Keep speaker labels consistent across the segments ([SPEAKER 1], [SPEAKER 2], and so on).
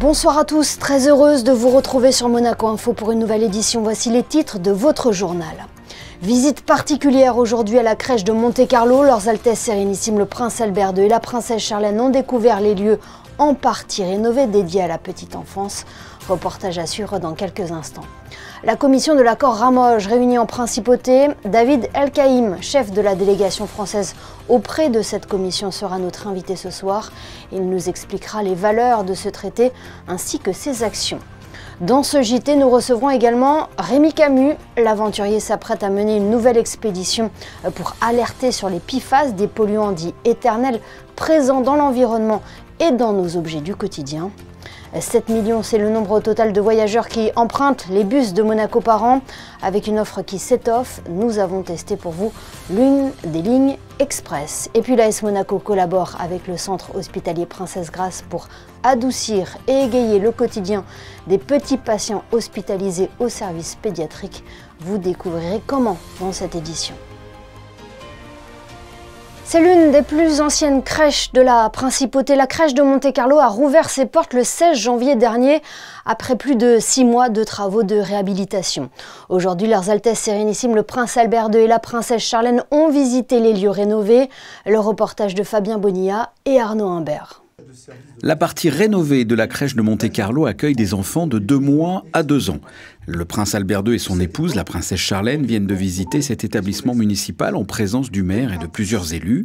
[SPEAKER 1] Bonsoir à tous, très heureuse de vous retrouver sur Monaco Info pour une nouvelle édition. Voici les titres de votre journal. Visite particulière aujourd'hui à la crèche de Monte-Carlo. Leurs Altesses Sérénissimes, le Prince Albert II et la Princesse Charlène ont découvert les lieux en partie rénovés dédiés à la petite enfance. Reportage à suivre dans quelques instants. La commission de l'accord Ramoge réunie en principauté, David El-Kaïm, chef de la délégation française auprès de cette commission, sera notre invité ce soir. Il nous expliquera les valeurs de ce traité ainsi que ses actions. Dans ce JT, nous recevrons également Rémi Camus. L'aventurier s'apprête à mener une nouvelle expédition pour alerter sur les PFAS, des polluants dits éternels présents dans l'environnement et dans nos objets du quotidien. 7 millions, c'est le nombre total de voyageurs qui empruntent les bus de Monaco par an. Avec une offre qui s'étoffe, nous avons testé pour vous l'une des lignes express. Et puis l'AS Monaco collabore avec le centre hospitalier Princesse Grace pour adoucir et égayer le quotidien des petits patients hospitalisés au service pédiatrique. Vous découvrirez comment dans cette édition. C'est l'une des plus anciennes crèches de la Principauté. La crèche de Monte-Carlo a rouvert ses portes le 16 janvier dernier, après plus de 6 mois de travaux de réhabilitation. Aujourd'hui, leurs Altesses Sérénissimes, le Prince Albert II et la Princesse Charlène ont visité les lieux rénovés. Le reportage de Fabien Bonilla et Arnaud Imbert.
[SPEAKER 2] La partie rénovée de la crèche de Monte-Carlo accueille des enfants de 2 mois à 2 ans. Le prince Albert II et son épouse, la princesse Charlène, viennent de visiter cet établissement municipal en présence du maire et de plusieurs élus.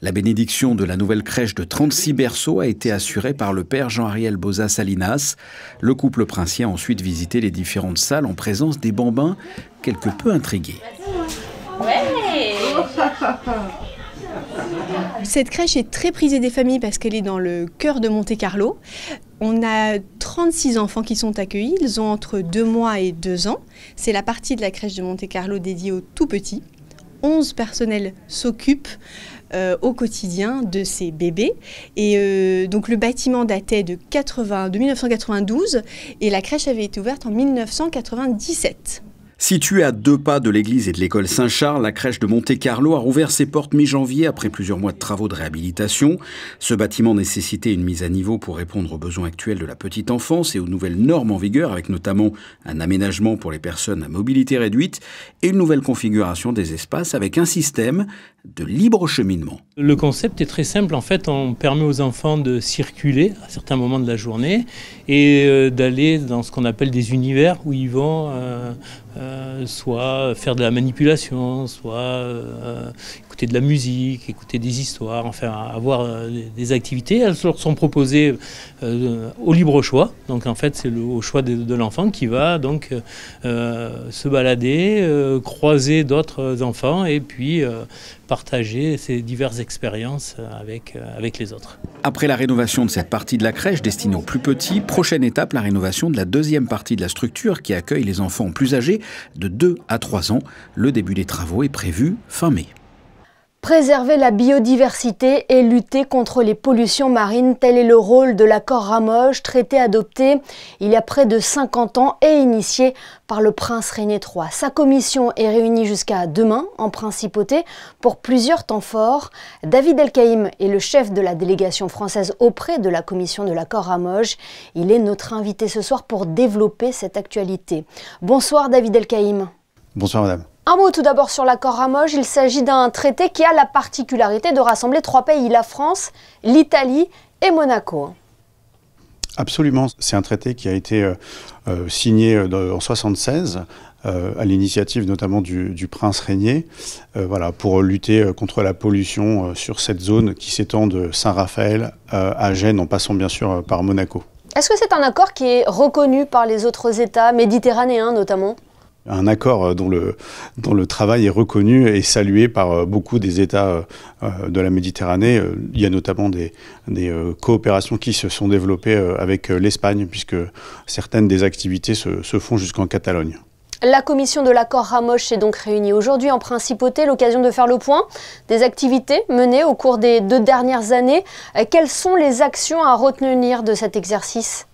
[SPEAKER 2] La bénédiction de la nouvelle crèche de 36 berceaux a été assurée par le père Jean-Ariel Boza Salinas. Le couple princier a ensuite visité les différentes salles en présence des bambins, quelque peu intrigués.
[SPEAKER 3] Cette crèche est très prisée des familles parce qu'elle est dans le cœur de Monte-Carlo. On a 36 enfants qui sont accueillis, ils ont entre 2 mois et 2 ans. C'est la partie de la crèche de Monte-Carlo dédiée aux tout-petits. 11 personnels s'occupent au quotidien de ces bébés. Et donc le bâtiment datait de 1992 et la crèche avait été ouverte en 1997.
[SPEAKER 2] Située à 2 pas de l'église et de l'école Saint-Charles, la crèche de Monte-Carlo a rouvert ses portes mi-janvier après plusieurs mois de travaux de réhabilitation. Ce bâtiment nécessitait une mise à niveau pour répondre aux besoins actuels de la petite enfance et aux nouvelles normes en vigueur, avec notamment un aménagement pour les personnes à mobilité réduite et une nouvelle configuration des espaces avec un système de libre cheminement.
[SPEAKER 4] Le concept est très simple. En fait, on permet aux enfants de circuler à certains moments de la journée et d'aller dans ce qu'on appelle des univers où ils vont soit faire de la manipulation, soit écouter de la musique, écouter des histoires, enfin avoir des activités. Elles leur sont proposées au libre choix. Donc en fait, c'est au choix de l'enfant qui va donc se balader, croiser d'autres enfants et puis partager ces diverses expériences avec les autres.
[SPEAKER 2] Après la rénovation de cette partie de la crèche destinée aux plus petits, prochaine étape, la rénovation de la deuxième partie de la structure qui accueille les enfants plus âgés de 2 à 3 ans. Le début des travaux est prévu fin mai.
[SPEAKER 1] Préserver la biodiversité et lutter contre les pollutions marines, tel est le rôle de l'accord Ramoge, traité adopté il y a près de 50 ans et initié par le prince René III. Sa commission est réunie jusqu'à demain en principauté pour plusieurs temps forts. David El-Kaïm est le chef de la délégation française auprès de la commission de l'accord Ramoge. Il est notre invité ce soir pour développer cette actualité. Bonsoir David El-Kaïm.
[SPEAKER 5] Bonsoir madame.
[SPEAKER 1] Un mot tout d'abord sur l'accord Ramoge. Il s'agit d'un traité qui a la particularité de rassembler 3 pays, la France, l'Italie et Monaco.
[SPEAKER 5] Absolument, c'est un traité qui a été signé en 1976 à l'initiative notamment du prince Régnier, voilà, pour lutter contre la pollution sur cette zone qui s'étend de Saint-Raphaël à Gênes en passant bien sûr par Monaco.
[SPEAKER 1] Est-ce que c'est un accord qui est reconnu par les autres États méditerranéens notamment ?
[SPEAKER 5] Un accord dont le travail est reconnu et salué par beaucoup des États de la Méditerranée. Il y a notamment des coopérations qui se sont développées avec l'Espagne, puisque certaines des activités se font jusqu'en Catalogne.
[SPEAKER 1] La commission de l'accord Ramoge s'est donc réunie aujourd'hui en principauté, l'occasion de faire le point des activités menées au cours des 2 dernières années. Quelles sont les actions à retenir de cet exercice ?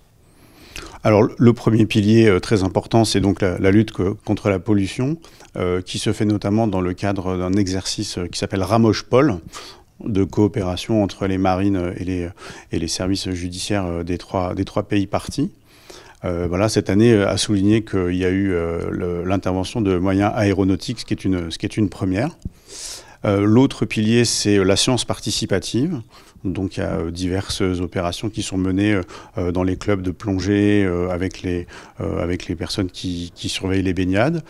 [SPEAKER 5] Alors le premier pilier très important, c'est donc la lutte contre la pollution, qui se fait notamment dans le cadre d'un exercice qui s'appelle Ramoge-Pôle. de coopération entre les marines et les services judiciaires des trois pays parties. Voilà, cette année a souligné qu'il y a eu l'intervention de moyens aéronautiques, ce qui est une première. L'autre pilier, c'est la science participative. Donc il y a diverses opérations qui sont menées dans les clubs de plongée avec les personnes qui surveillent les baignades.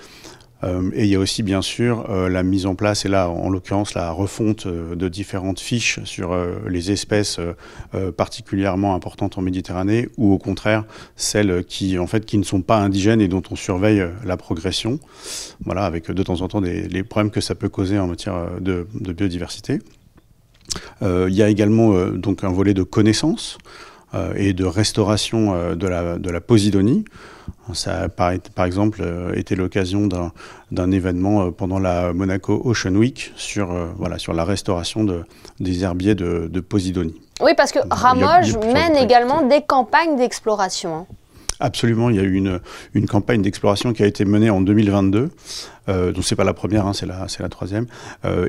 [SPEAKER 5] Et il y a aussi bien sûr la mise en place, et là en l'occurrence la refonte de différentes fiches sur les espèces particulièrement importantes en Méditerranée, ou au contraire celles qui ne sont pas indigènes et dont on surveille la progression. Voilà, avec de temps en temps les problèmes que ça peut causer en matière de biodiversité. Il y a également donc un volet de connaissance et de restauration de la Posidonie. Ça a par exemple été l'occasion d'un événement pendant la Monaco Ocean Week sur la restauration des herbiers de Posidonie.
[SPEAKER 1] Oui, parce que Ramoge mène également des campagnes d'exploration.
[SPEAKER 5] Absolument, il y a eu une campagne d'exploration qui a été menée en 2022, donc c'est pas la première, c'est la troisième,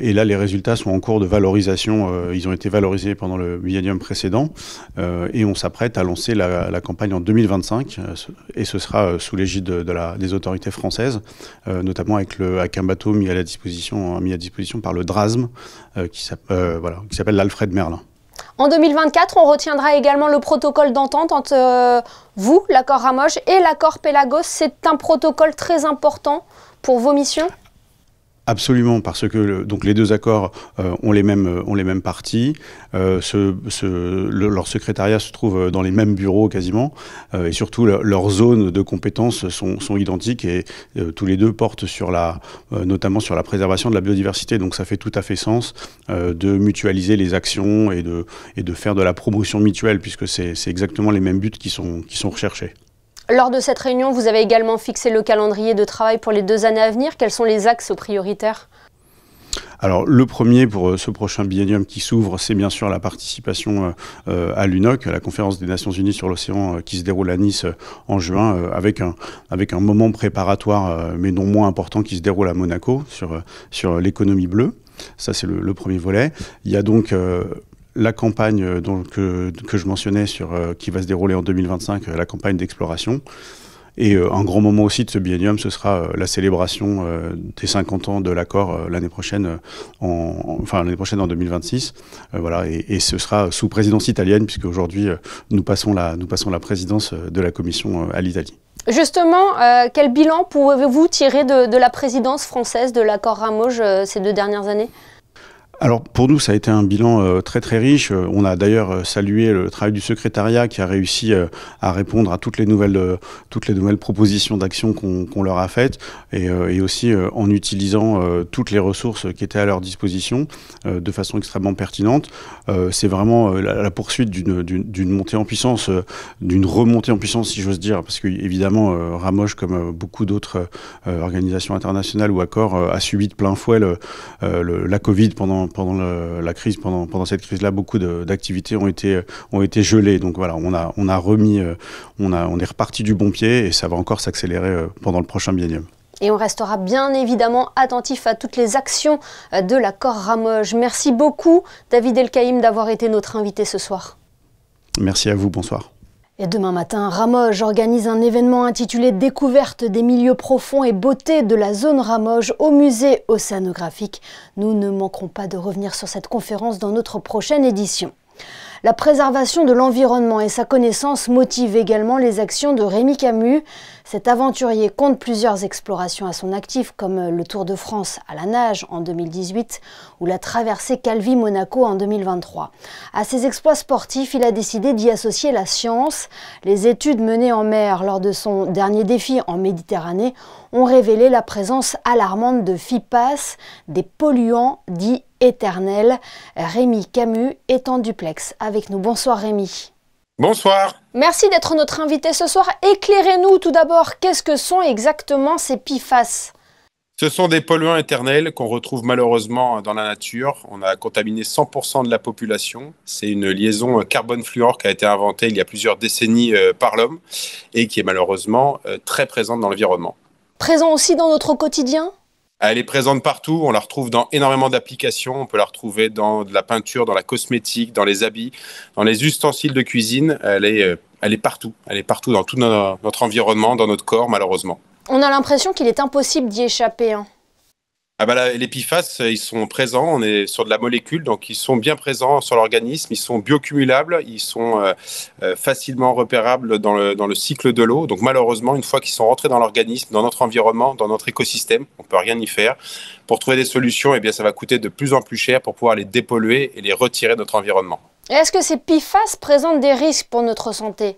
[SPEAKER 5] et là les résultats sont en cours de valorisation, ils ont été valorisés pendant le millénium précédent, et on s'apprête à lancer la campagne en 2025, et ce sera sous l'égide des autorités françaises, notamment avec un bateau mis à disposition par le DRASM, qui s'appelle l'Alfred Merlin.
[SPEAKER 1] En 2024, on retiendra également le protocole d'entente entre vous, l'accord Ramoge, et l'accord Pélagos. C'est un protocole très important pour vos missions ?
[SPEAKER 5] Absolument, parce que donc les deux accords ont les mêmes parties. Leur secrétariat se trouve dans les mêmes bureaux quasiment, et surtout leurs zones de compétences sont identiques, et tous les deux portent notamment sur la préservation de la biodiversité. Donc ça fait tout à fait sens de mutualiser les actions et de faire de la promotion mutuelle, puisque c'est exactement les mêmes buts qui sont recherchés.
[SPEAKER 1] Lors de cette réunion, vous avez également fixé le calendrier de travail pour les 2 années à venir. Quels sont les axes prioritaires ?
[SPEAKER 5] Alors le premier pour ce prochain biennium qui s'ouvre, c'est bien sûr la participation à l'UNOC, à la conférence des Nations Unies sur l'océan qui se déroule à Nice en juin, avec un moment préparatoire mais non moins important qui se déroule à Monaco sur l'économie bleue. Ça c'est le premier volet. Il y a donc la campagne que je mentionnais qui va se dérouler en 2025, la campagne d'exploration. Et un grand moment aussi de ce biennium, ce sera la célébration des 50 ans de l'accord l'année prochaine en 2026. Et ce sera sous présidence italienne, puisque aujourd'hui nous passons la présidence de la Commission à l'Italie.
[SPEAKER 1] Justement, quel bilan pouvez-vous tirer de la présidence française de l'accord Ramoge ces 2 dernières années ?
[SPEAKER 5] Alors pour nous, ça a été un bilan très très riche. On a d'ailleurs salué le travail du secrétariat qui a réussi à répondre à toutes les nouvelles propositions d'action qu'on leur a faites, et aussi en utilisant toutes les ressources qui étaient à leur disposition de façon extrêmement pertinente. C'est vraiment la poursuite d'une montée en puissance, d'une remontée en puissance si j'ose dire, parce que évidemment Ramoge, comme beaucoup d'autres organisations internationales ou accords, a subi de plein fouet la Covid pendant la crise, pendant cette crise-là, beaucoup d'activités ont été gelées. Donc voilà, on est reparti du bon pied, et ça va encore s'accélérer pendant le prochain biennium.
[SPEAKER 1] Et on restera bien évidemment attentif à toutes les actions de l'accord Ramoge. Merci beaucoup, David Elkaïm, d'avoir été notre invité ce soir. Merci à vous, bonsoir. Et demain matin, Ramoge organise un événement intitulé « Découverte des milieux profonds et beauté de la zone Ramoge » au musée océanographique. Nous ne manquerons pas de revenir sur cette conférence dans notre prochaine édition. La préservation de l'environnement et sa connaissance motivent également les actions de Rémi Camus. Cet aventurier compte plusieurs explorations à son actif, comme le Tour de France à la nage en 2018 ou la traversée Calvi-Monaco en 2023. À ses exploits sportifs, il a décidé d'y associer la science. Les études menées en mer lors de son dernier défi en Méditerranée ont révélé la présence alarmante de FIPAS, des polluants dits éternels. Rémi Camus est en duplex avec nous. Bonsoir Rémi.
[SPEAKER 6] Bonsoir.
[SPEAKER 1] Merci d'être notre invité ce soir. Éclairez-nous tout d'abord, qu'est-ce que sont exactement ces PFAS ?
[SPEAKER 6] Ce sont des polluants éternels qu'on retrouve malheureusement dans la nature. On a contaminé 100% de la population. C'est une liaison carbone-fluor qui a été inventée il y a plusieurs décennies par l'homme et qui est malheureusement très présente dans l'environnement.
[SPEAKER 1] Présent aussi dans notre quotidien ?
[SPEAKER 6] Elle est présente partout, on la retrouve dans énormément d'applications, on peut la retrouver dans de la peinture, dans la cosmétique, dans les habits, dans les ustensiles de cuisine, elle est partout dans tout notre environnement, dans notre corps malheureusement.
[SPEAKER 1] On a l'impression qu'il est impossible d'y échapper, hein.
[SPEAKER 6] Ah bah les PFAS, ils sont présents, on est sur de la molécule, donc ils sont bien présents sur l'organisme, ils sont biocumulables, ils sont facilement repérables dans le cycle de l'eau. Donc malheureusement, une fois qu'ils sont rentrés dans l'organisme, dans notre environnement, dans notre écosystème, on ne peut rien y faire. Pour trouver des solutions, eh bien, ça va coûter de plus en plus cher pour pouvoir les dépolluer et les retirer de notre environnement.
[SPEAKER 1] Est-ce que ces PFAS présentent des risques pour notre santé ?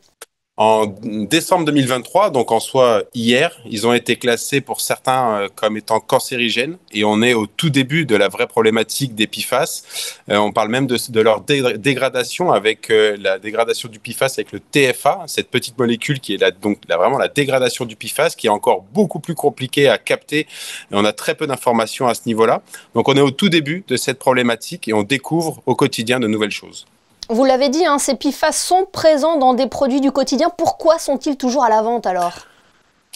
[SPEAKER 6] En décembre 2023, donc en soi hier, ils ont été classés pour certains comme étant cancérigènes et on est au tout début de la vraie problématique des PFAS. On parle même de leur dégradation avec la dégradation du PFAS avec le TFA, cette petite molécule qui est vraiment la dégradation du PFAS qui est encore beaucoup plus compliquée à capter. Et on a très peu d'informations à ce niveau-là. Donc on est au tout début de cette problématique et on découvre au quotidien de nouvelles choses.
[SPEAKER 1] Vous l'avez dit, hein, ces PFAS sont présents dans des produits du quotidien. Pourquoi sont-ils toujours à la vente alors ?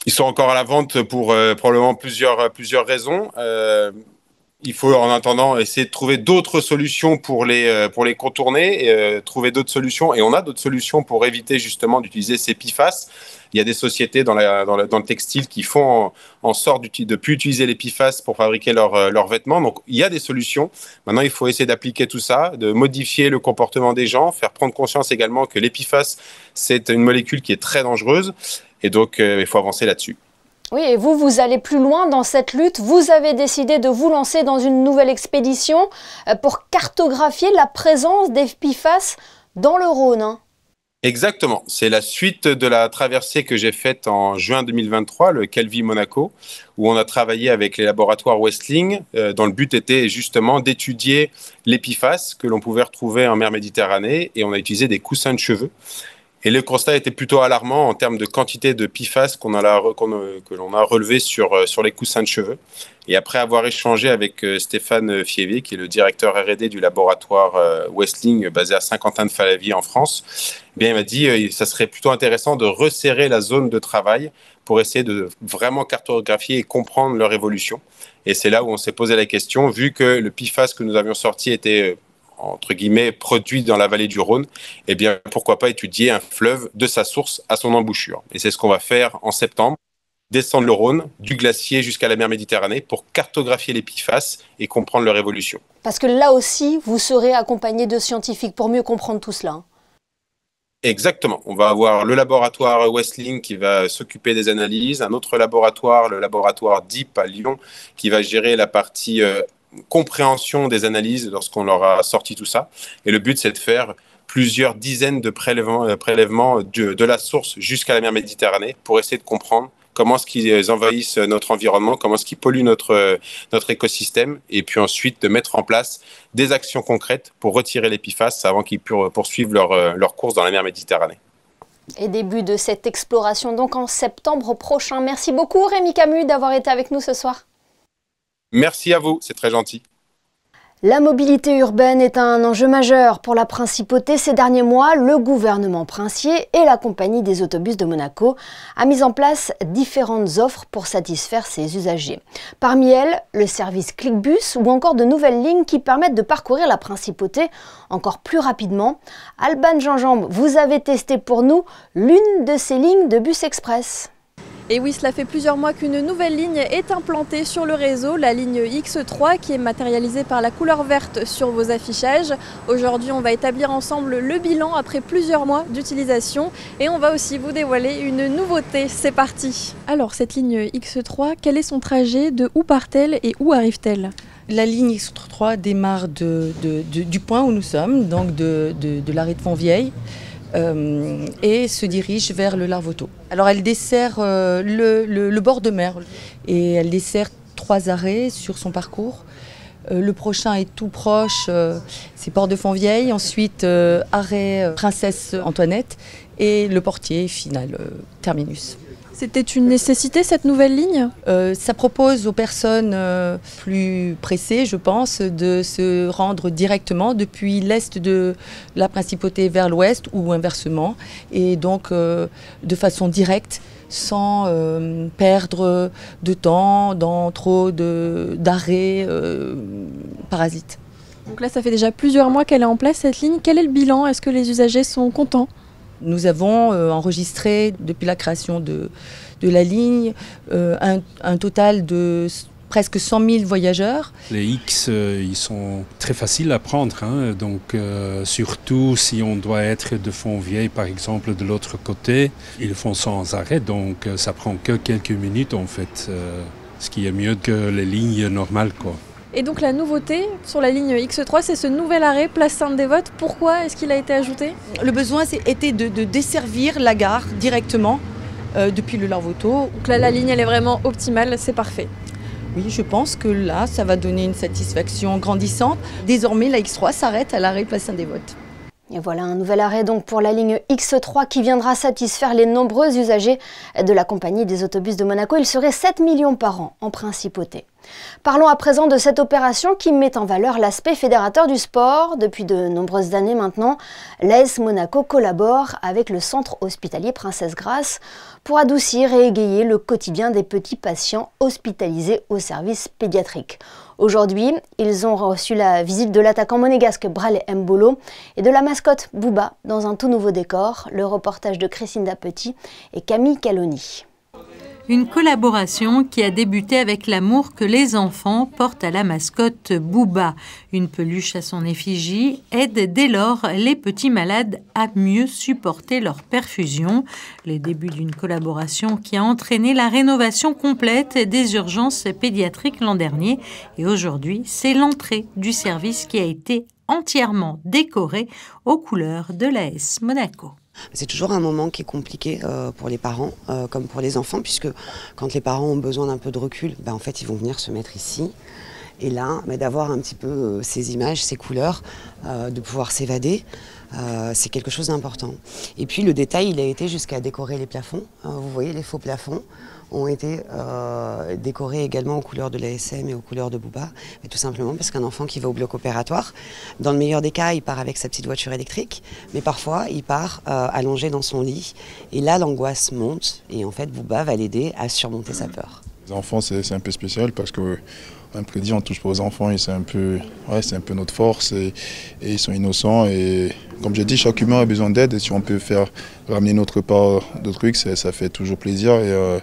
[SPEAKER 6] Ils sont encore à la vente pour probablement plusieurs raisons. Il faut en attendant essayer de trouver d'autres solutions pour les contourner, trouver d'autres solutions. Et on a d'autres solutions pour éviter justement d'utiliser ces PFAS. Il y a des sociétés dans le textile qui font en sorte de ne plus utiliser les PFAS pour fabriquer leurs vêtements. Donc, il y a des solutions. Maintenant, il faut essayer d'appliquer tout ça, de modifier le comportement des gens, faire prendre conscience également que les PFAS, c'est une molécule qui est très dangereuse. Et donc, il faut avancer là-dessus.
[SPEAKER 1] Oui, et vous allez plus loin dans cette lutte. Vous avez décidé de vous lancer dans une nouvelle expédition pour cartographier la présence des PFAS dans le Rhône, hein.
[SPEAKER 6] Exactement, c'est la suite de la traversée que j'ai faite en juin 2023, le Calvi-Monaco, où on a travaillé avec les laboratoires Westling, dont le but était justement d'étudier les PFAS que l'on pouvait retrouver en mer Méditerranée, et on a utilisé des coussins de cheveux. Et le constat était plutôt alarmant en termes de quantité de PFAS que l'on a relevé sur les coussins de cheveux. Et après avoir échangé avec Stéphane Fievé, qui est le directeur R&D du laboratoire Westling basé à Saint-Quentin-de-Falavier en France, eh bien, il m'a dit ça serait plutôt intéressant de resserrer la zone de travail pour essayer de vraiment cartographier et comprendre leur évolution. Et c'est là où on s'est posé la question, vu que le PFAS que nous avions sorti était entre guillemets, produit dans la vallée du Rhône, eh bien, pourquoi pas étudier un fleuve de sa source à son embouchure. Et c'est ce qu'on va faire en septembre, descendre le Rhône, du glacier jusqu'à la mer Méditerranée, pour cartographier les PFAS et comprendre leur évolution.
[SPEAKER 1] Parce que là aussi, vous serez accompagné de scientifiques pour mieux comprendre tout cela.
[SPEAKER 6] Exactement. On va avoir le laboratoire Westling qui va s'occuper des analyses, un autre laboratoire, le laboratoire DEEP à Lyon, qui va gérer la partie compréhension des analyses lorsqu'on leur a sorti tout ça. Et le but, c'est de faire plusieurs dizaines de prélèvements de la source jusqu'à la mer Méditerranée pour essayer de comprendre comment est-ce qu'ils envahissent notre environnement, comment est-ce qu'ils polluent notre écosystème, et puis ensuite de mettre en place des actions concrètes pour retirer les PFAS avant qu'ils puissent poursuivre leur course dans la mer Méditerranée.
[SPEAKER 1] Et début de cette exploration donc en septembre prochain. Merci beaucoup Rémi Camus d'avoir été avec nous ce soir.
[SPEAKER 6] Merci à vous, c'est très gentil.
[SPEAKER 1] La mobilité urbaine est un enjeu majeur pour la principauté. Ces derniers mois, le gouvernement princier et la compagnie des autobus de Monaco a mis en place différentes offres pour satisfaire ses usagers. Parmi elles, le service ClickBus ou encore de nouvelles lignes qui permettent de parcourir la principauté encore plus rapidement. Alban Jean-Jambe, vous avez testé pour nous l'une de ces lignes de bus express.
[SPEAKER 7] Et oui, cela fait plusieurs mois qu'une nouvelle ligne est implantée sur le réseau, la ligne X3 qui est matérialisée par la couleur verte sur vos affichages. Aujourd'hui, on va établir ensemble le bilan après plusieurs mois d'utilisation et on va aussi vous dévoiler une nouveauté. C'est parti! Alors, cette ligne X3, quel est son trajet? De où part-elle et où arrive-t-elle?
[SPEAKER 8] La ligne X3 démarre du point où nous sommes, donc de l'arrêt de Fontvieille. Et se dirige vers le Larvoto. Alors elle dessert le bord de mer et elle dessert 3 arrêts sur son parcours. Le prochain est tout proche, c'est Port de Fontvieille, ensuite arrêt Princesse Antoinette et le portier final, terminus.
[SPEAKER 7] C'était une nécessité cette nouvelle ligne ?
[SPEAKER 8] Ça propose aux personnes plus pressées, je pense, de se rendre directement depuis l'est de la principauté vers l'ouest ou inversement, et donc de façon directe, sans perdre de temps dans trop d'arrêts parasites.
[SPEAKER 7] Donc là, ça fait déjà plusieurs mois qu'elle est en place cette ligne. Quel est le bilan ? Est-ce que les usagers sont contents ?
[SPEAKER 8] Nous avons enregistré depuis la création de la ligne un total de presque 100 000 voyageurs.
[SPEAKER 9] Les X, ils sont très faciles à prendre, hein, donc surtout si on doit être de Fontvieille par exemple de l'autre côté, ils le font sans arrêt, donc ça prend que quelques minutes en fait, ce qui est mieux que les lignes normales, quoi.
[SPEAKER 7] Et donc la nouveauté sur la ligne X3, c'est ce nouvel arrêt Place Sainte-Dévote. Pourquoi est-ce qu'il a été ajouté ?
[SPEAKER 8] Le besoin était de desservir la gare directement depuis le Larvoto.
[SPEAKER 7] Donc là, la ligne, elle est vraiment optimale, c'est parfait.
[SPEAKER 8] Oui, je pense que là, ça va donner une satisfaction grandissante. Désormais, la X3 s'arrête à l'arrêt Place Sainte-Dévote.
[SPEAKER 1] Et voilà un nouvel arrêt donc pour la ligne X3 qui viendra satisfaire les nombreux usagers de la compagnie des autobus de Monaco. Il serait 7 millions par an en principauté. Parlons à présent de cette opération qui met en valeur l'aspect fédérateur du sport. Depuis de nombreuses années maintenant, l'AS Monaco collabore avec le centre hospitalier Princesse Grace pour adoucir et égayer le quotidien des petits patients hospitalisés au service pédiatrique. Aujourd'hui, ils ont reçu la visite de l'attaquant monégasque Brale Mbolo et de la mascotte Bouba dans un tout nouveau décor. Le reportage de Christina Petit et Camille Caloni.
[SPEAKER 10] Une collaboration qui a débuté avec l'amour que les enfants portent à la mascotte Bouba. Une peluche à son effigie aide dès lors les petits malades à mieux supporter leur perfusion. Le début d'une collaboration qui a entraîné la rénovation complète des urgences pédiatriques l'an dernier. Et aujourd'hui, c'est l'entrée du service qui a été entièrement décorée aux couleurs de l'AS Monaco.
[SPEAKER 11] C'est toujours un moment qui est compliqué pour les parents comme pour les enfants, puisque quand les parents ont besoin d'un peu de recul, en fait ils vont venir se mettre ici. Et là, d'avoir un petit peu ces images, ces couleurs, de pouvoir s'évader, c'est quelque chose d'important. Et puis le détail, il a été jusqu'à décorer les plafonds. Vous voyez, les faux plafonds ont été décorés également aux couleurs de l'ASM et aux couleurs de Bouba. Mais tout simplement parce qu'un enfant qui va au bloc opératoire, dans le meilleur des cas, il part avec sa petite voiture électrique, mais parfois il part allongé dans son lit. Et là, l'angoisse monte et en fait, Bouba va l'aider à surmonter sa peur.
[SPEAKER 12] Les enfants, c'est un peu spécial parce que un prédit, on touche pas aux enfants et c'est un peu notre force et ils sont innocents et comme j'ai dit, chaque humain a besoin d'aide et si on peut faire ramener notre part de trucs, ça fait toujours plaisir et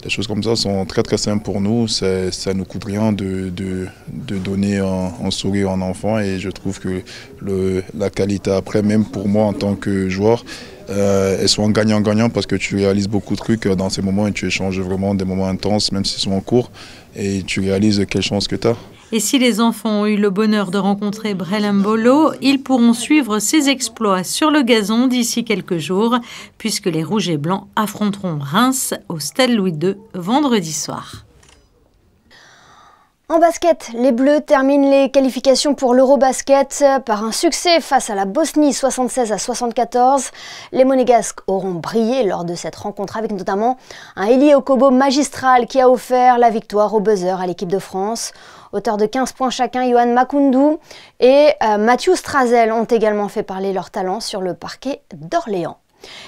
[SPEAKER 12] des choses comme ça sont très très simples pour nous, ça ne coûte rien de donner un sourire à un enfant et je trouve que la qualité après, même pour moi en tant que joueur, elles sont gagnant-gagnant parce que tu réalises beaucoup de trucs dans ces moments et tu échanges vraiment des moments intenses, même s'ils sont en cours, et tu réalises quelle chance que tu as.
[SPEAKER 10] Et si les enfants ont eu le bonheur de rencontrer Brale Mbolo, ils pourront suivre ses exploits sur le gazon d'ici quelques jours, puisque les Rouges et Blancs affronteront Reims au Stade Louis II vendredi soir.
[SPEAKER 1] En basket, les Bleus terminent les qualifications pour l'Eurobasket par un succès face à la Bosnie 76-74. Les Monégasques auront brillé lors de cette rencontre avec notamment un Elie Okobo magistral qui a offert la victoire au buzzer à l'équipe de France. Auteur de 15 points chacun, Yohan Makoundou et Mathieu Strazel ont également fait parler leur talent sur le parquet d'Orléans.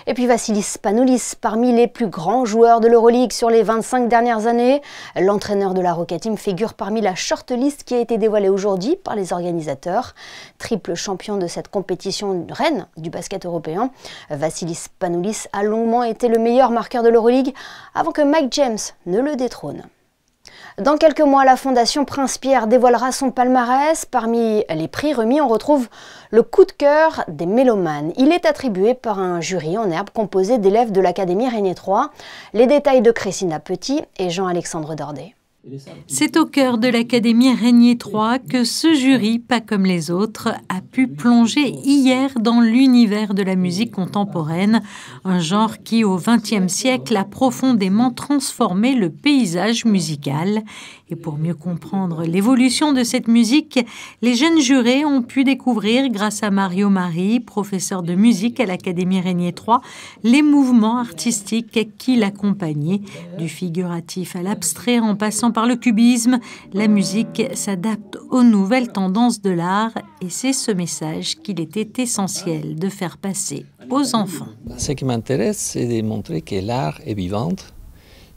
[SPEAKER 1] Et puis Vassilis Spanoulis, parmi les plus grands joueurs de l'Euroleague sur les 25 dernières années. L'entraîneur de la Rocket Team figure parmi la shortlist qui a été dévoilée aujourd'hui par les organisateurs. Triple champion de cette compétition reine du basket européen, Vassilis Spanoulis a longuement été le meilleur marqueur de l'Euroleague avant que Mike James ne le détrône. Dans quelques mois, la Fondation Prince-Pierre dévoilera son palmarès. Parmi les prix remis, on retrouve le coup de cœur des mélomanes. Il est attribué par un jury en herbe composé d'élèves de l'Académie Régnier 3. Les détails de Christina Petit et Jean-Alexandre Dordet.
[SPEAKER 10] C'est au cœur de l'Académie Régnier 3 que ce jury, pas comme les autres, a pu plonger hier dans l'univers de la musique contemporaine, un genre qui, au XXe siècle, a profondément transformé le paysage musical. Et pour mieux comprendre l'évolution de cette musique, les jeunes jurés ont pu découvrir, grâce à Mario Marie, professeur de musique à l'Académie Régnier 3, les mouvements artistiques qui l'accompagnaient. Du figuratif à l'abstrait en passant par le cubisme, la musique s'adapte aux nouvelles tendances de l'art et c'est ce message qu'il était essentiel de faire passer aux enfants.
[SPEAKER 13] Ce qui m'intéresse, c'est de montrer que l'art est vivant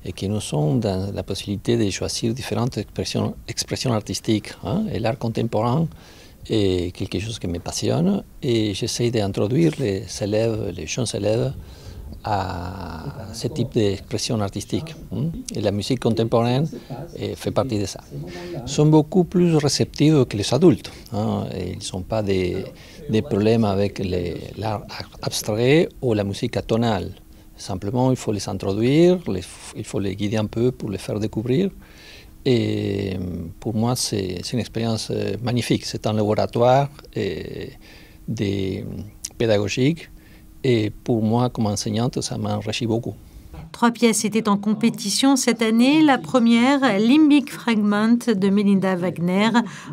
[SPEAKER 13] et que nous sommes dans la possibilité de choisir différentes expressions artistiques. Et l'art contemporain est quelque chose qui me passionne et j'essaie d'introduire les jeunes élèves à ce type d'expression artistique. Et la musique contemporaine fait partie de ça. Ils sont beaucoup plus réceptifs que les adultes. Ils n'ont pas des problèmes avec l'art abstrait ou la musique atonale. Simplement, il faut les introduire, il faut les guider un peu pour les faire découvrir. Et pour moi, c'est une expérience magnifique. C'est un laboratoire pédagogique. Et pour moi, comme enseignante, ça m'enrichit beaucoup.
[SPEAKER 10] 3 pièces étaient en compétition cette année. La première, Limbic Fragment de Melinda Wagner,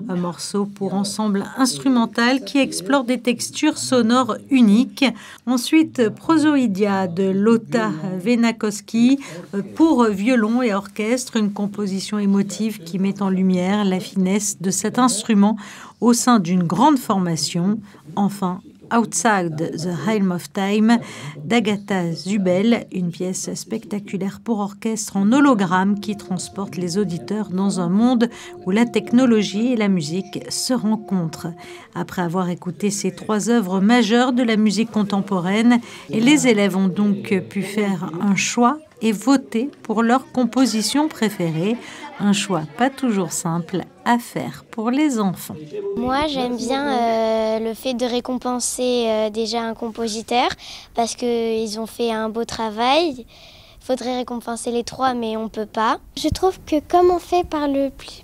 [SPEAKER 10] un morceau pour ensemble instrumental qui explore des textures sonores uniques. Ensuite, Prosoidia de Lotta Venakowski pour violon et orchestre, une composition émotive qui met en lumière la finesse de cet instrument au sein d'une grande formation. Enfin, Outside the Helm of Time d'Agatha Zubel, une pièce spectaculaire pour orchestre en hologramme qui transporte les auditeurs dans un monde où la technologie et la musique se rencontrent. Après avoir écouté ces 3 œuvres majeures de la musique contemporaine, les élèves ont donc pu faire un choix et voter pour leur composition préférée. Un choix pas toujours simple à faire pour les enfants.
[SPEAKER 14] Moi, j'aime bien le fait de récompenser déjà un compositeur parce qu'ils ont fait un beau travail. Il faudrait récompenser les 3, mais on ne peut pas. Je trouve que comme on fait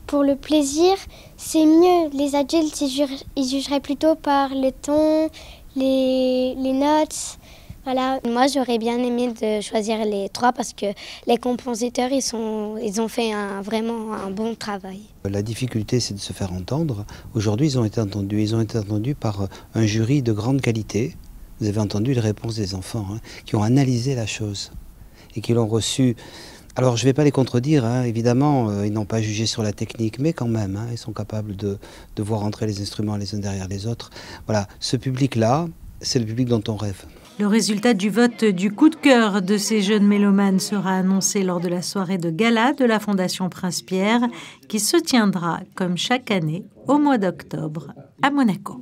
[SPEAKER 14] pour le plaisir, c'est mieux. Les adultes, ils jugeraient plutôt par le ton, les notes. Voilà. Moi, j'aurais bien aimé de choisir les 3 parce que les compositeurs, ils ont fait vraiment un bon travail.
[SPEAKER 15] La difficulté, c'est de se faire entendre. Aujourd'hui, ils ont été entendus. Ils ont été entendus par un jury de grande qualité. Vous avez entendu les réponses des enfants qui ont analysé la chose et qui l'ont reçu. Alors, je ne vais pas les contredire, évidemment, ils n'ont pas jugé sur la technique, mais quand même, ils sont capables de voir entrer les instruments les uns derrière les autres. Voilà, ce public-là, c'est le public dont on rêve.
[SPEAKER 10] Le résultat du vote du coup de cœur de ces jeunes mélomanes sera annoncé lors de la soirée de gala de la Fondation Prince-Pierre qui se tiendra, comme chaque année, au mois d'octobre à Monaco.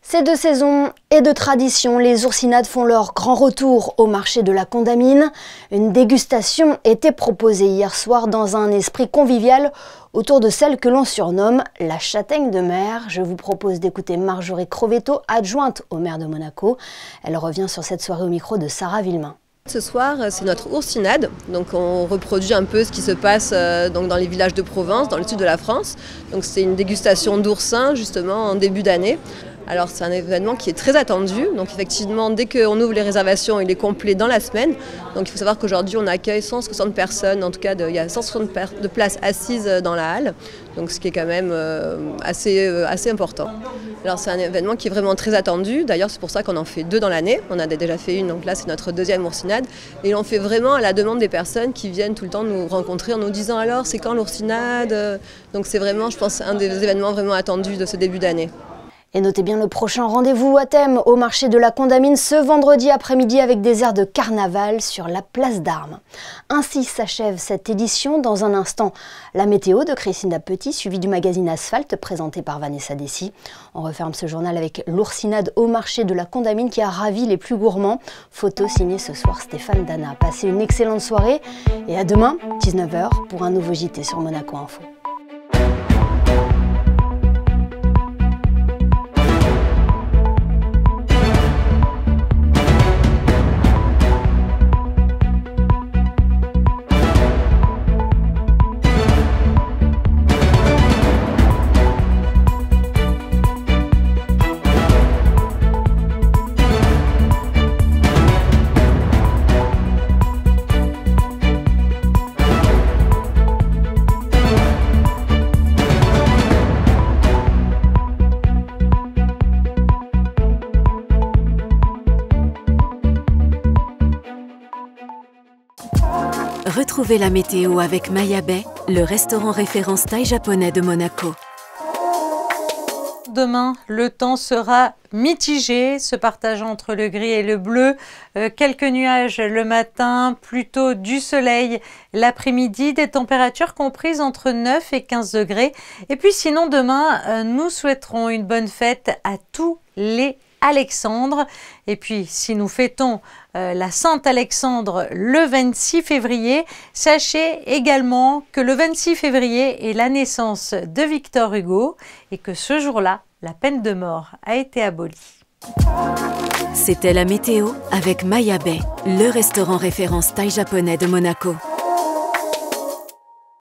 [SPEAKER 1] C'est de saison et de tradition, les oursinades font leur grand retour au marché de la Condamine. Une dégustation était proposée hier soir dans un esprit convivial autour de celle que l'on surnomme la châtaigne de mer. Je vous propose d'écouter Marjorie Crovetto, adjointe au maire de Monaco. Elle revient sur cette soirée au micro de Sarah Villemain.
[SPEAKER 16] Ce soir, c'est notre oursinade, donc on reproduit un peu ce qui se passe donc dans les villages de Provence, dans le sud de la France. Donc c'est une dégustation d'oursins justement en début d'année. Alors c'est un événement qui est très attendu, donc effectivement dès qu'on ouvre les réservations il est complet dans la semaine. Donc il faut savoir qu'aujourd'hui on accueille 160 personnes, en tout cas il y a 160 de places assises dans la halle, donc ce qui est quand même assez important. Alors c'est un événement qui est vraiment très attendu, d'ailleurs c'est pour ça qu'on en fait 2 dans l'année, on a déjà fait une, donc là c'est notre 2e oursinade, et on fait vraiment à la demande des personnes qui viennent tout le temps nous rencontrer en nous disant alors c'est quand l'oursinade, donc c'est vraiment je pense un des événements vraiment attendus de ce début d'année.
[SPEAKER 1] Et notez bien le prochain rendez-vous à thème au marché de la Condamine ce vendredi après-midi avec des airs de carnaval sur la place d'Armes. Ainsi s'achève cette édition. Dans un instant, la météo de Christina Petit, suivie du magazine Asphalte présenté par Vanessa Dessy. On referme ce journal avec l'oursinade au marché de la Condamine qui a ravi les plus gourmands. Photo signée ce soir Stéphane Dana. Passez une excellente soirée et à demain, 19h, pour un nouveau JT sur Monaco Info.
[SPEAKER 17] Retrouvez la météo avec Maya Bay, le restaurant référence thaï japonais de Monaco.
[SPEAKER 10] Demain, le temps sera mitigé, se partageant entre le gris et le bleu. Quelques nuages le matin, plutôt du soleil l'après-midi, des températures comprises entre 9 et 15 degrés. Et puis sinon, demain, nous souhaiterons une bonne fête à tous les Alexandre. Et puis, si nous fêtons la Sainte Alexandre le 26 février, sachez également que le 26 février est la naissance de Victor Hugo et que ce jour-là, la peine de mort a été abolie.
[SPEAKER 17] C'était la météo avec Maya Bay, le restaurant référence thaï japonais de Monaco.